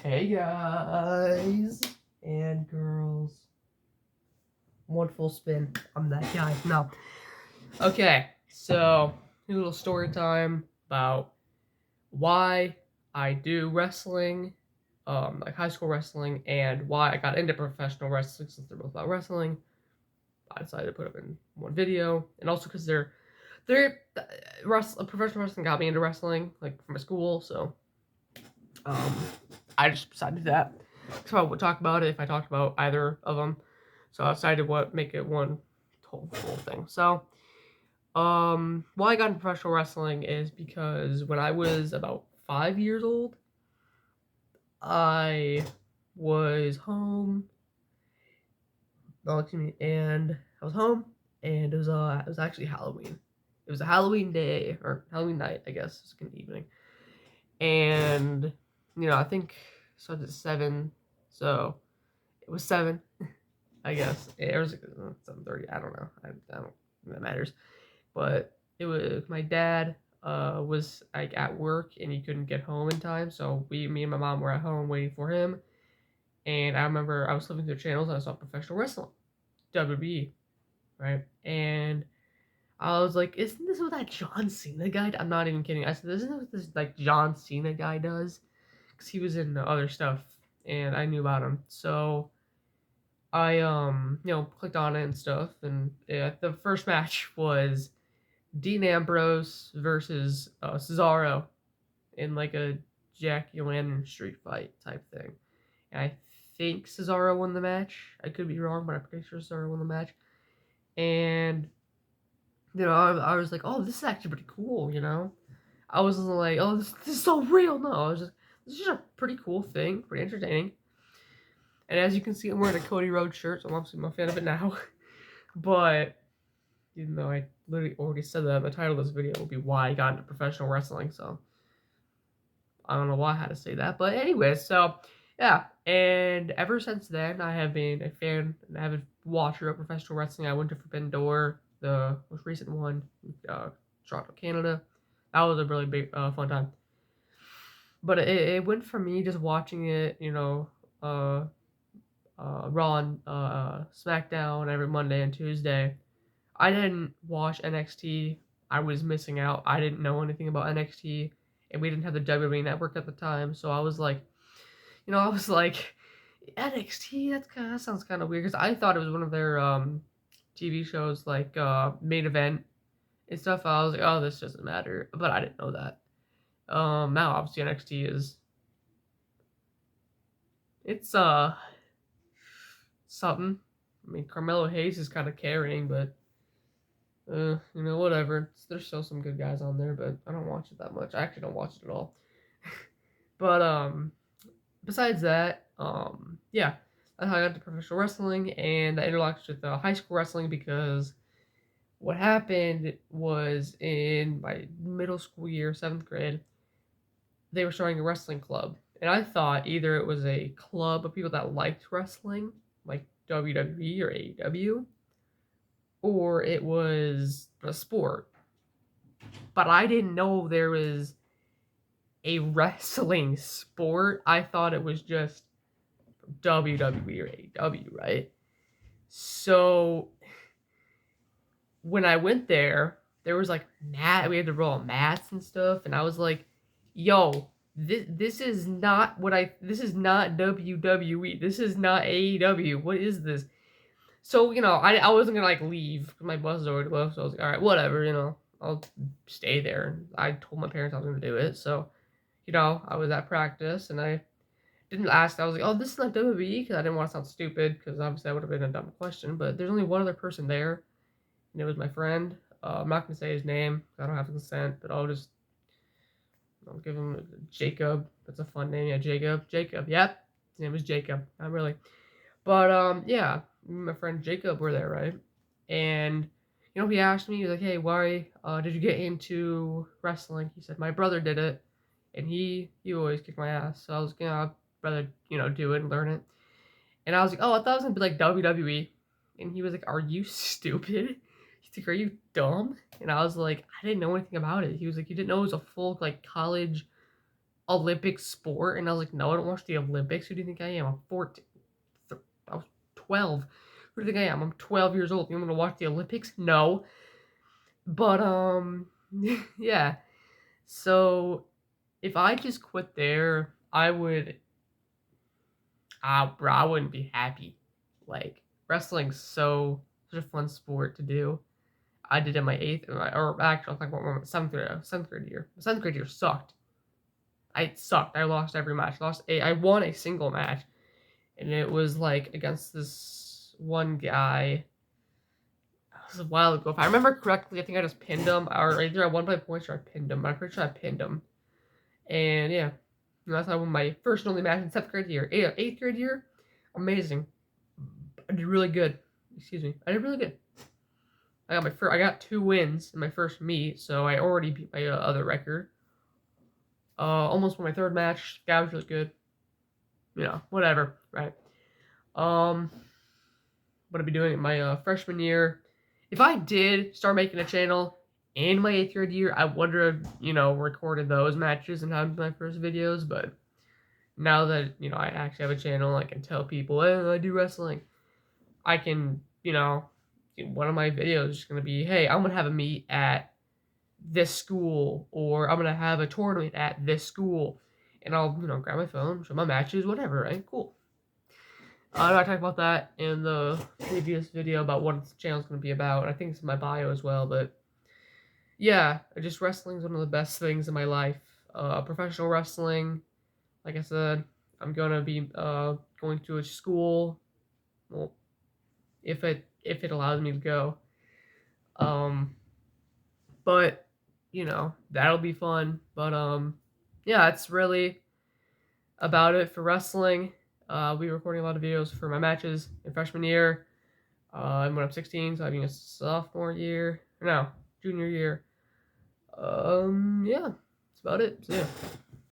Hey guys and girls. One full spin. I'm that guy. No. Okay, so a little story time about why I do wrestling, like high school wrestling, and why I got into professional wrestling since they're both about wrestling. I decided to put them in one video, and also because professional wrestling got me into wrestling, like from my school, so um, I just decided to do that. So I would talk about it if I talked about either of them. So I decided what make it one whole thing. So why I got into professional wrestling is because when I was about 5 years old, I was home. Oh, excuse me, and I was home, and it was actually Halloween. It was a Halloween day or Halloween night, I guess. It was like an evening, and I think it started at 7, so it was 7. I guess it was like 7:30. I don't know. I don't think that matters. But it was my dad was like at work and he couldn't get home in time, so me and my mom were at home waiting for him. And I remember I was flipping through channels and I saw professional wrestling, WWE, right? And I was like, "Isn't this what that John Cena guy?" I'm not even kidding. I said, "Isn't this what this like John Cena guy does?" Because he was in other stuff and I knew about him. So I clicked on it and stuff, and the first match was Dean Ambrose versus Cesaro in like a Jackie Lantern street fight type thing. And I think Cesaro won the match. I could be wrong, but I'm pretty sure Cesaro won the match. And I was like, oh, this is actually pretty cool. I wasn't like, oh, this is so real. No, I was just this is just a pretty cool thing, pretty entertaining. And as you can see, I'm wearing a Cody Rhodes shirt, so I'm obviously a fan of it now. But even though I literally already said that, the title of this video will be why I got into professional wrestling, so I don't know why I had to say that. But anyway, so yeah, and ever since then, I have been a fan, an avid watcher of professional wrestling. I went to Forbidden Door, the most recent one, Toronto, Canada. That was a really big, fun time. But it went from me just watching it, uh, Raw and SmackDown every Monday and Tuesday. I didn't watch NXT. I was missing out. I didn't know anything about NXT, and we didn't have the WWE Network at the time. So I was like, NXT. That sounds kind of weird because I thought it was one of their TV shows like Main Event and stuff. I was like, oh, this doesn't matter, but I didn't know that. Now obviously NXT is it's something. I mean, Carmelo Hayes is kind of carrying, but whatever. There's still some good guys on there, but I don't watch it that much. I actually don't watch it at all. But besides that, yeah, that's how I got into professional wrestling, and I interlocked with high school wrestling because what happened was in my middle school year, 7th grade, they were starting a wrestling club, and I thought either it was a club of people that liked wrestling, like WWE or AEW, or it was a sport. But I didn't know there was a wrestling sport. I thought it was just WWE or AEW, right? So when I went there was like we had to roll mats and stuff, and I was like, yo, this is not this is not WWE. This is not AEW. What is this? So, I wasn't gonna like leave because my bus is already left, so I was like, all right, whatever, I'll stay there. I told my parents I was gonna do it, so I was at practice and I didn't ask. I was like, oh, this is not WWE because I didn't want to sound stupid because obviously that would have been a dumb question. But there's only one other person there, and it was my friend. I'm not gonna say his name. I don't have consent, but I'll give him Jacob. That's a fun name, yeah, Jacob. Jacob, yep. His name was Jacob. Not really, but yeah, me and my friend Jacob were there, right? And he asked me, he was like, hey, why did you get into wrestling? He said my brother did it, and he always kicked my ass. So I was like, I'd rather do it and learn it. And I was like, oh, I thought it was gonna be like WWE. And he was like, are you stupid? He's like, are you dumb? And I was like, I didn't know anything about it. He was like, you didn't know it was a full like college Olympic sport, and I was like, no, I don't watch the Olympics. Who do you think I am? I'm 14. I was 12. Who do you think I am? I'm 12 years old. You want me to watch the Olympics? No. But yeah. So if I just quit there, bro, I wouldn't be happy. Like wrestling's such a fun sport to do. I did it in my or actually, I'll talk about my seventh grade year. My seventh grade year sucked. I sucked. I lost every match. I won a single match, and it was like against this one guy. This was a while ago. If I remember correctly, I think I just pinned him, or either I won by points or I pinned him. But I'm pretty sure I pinned him. And yeah, that's how I won my first and only match in seventh grade year. Eighth grade year, amazing. I did really good. Excuse me. I did really good. I got 2 wins in my first meet, so I already beat my other record. Almost won my third match. Guy was really good. You know, whatever, right? What I'd be doing in my freshman year. If I did start making a channel in my 8th grade year, I would have, recorded those matches and had my first videos. But now that, I actually have a channel, I can tell people, hey, I do wrestling. I can, one of my videos is going to be, hey, I'm going to have a meet at this school, or I'm going to have a tournament at this school. And I'll, grab my phone, show my matches, whatever, right? Cool. I talked about that in the previous video about what the channel's going to be about. I think it's in my bio as well, but yeah, just wrestling is one of the best things in my life. Professional wrestling, like I said, I'm going to be going to a school, well, if it allows me to go. But, that'll be fun. But, yeah, it's really about it for wrestling. I'll be recording a lot of videos for my matches in freshman year. And when I'm 16, so having a sophomore year. No, junior year. Yeah, that's about it. So, yeah.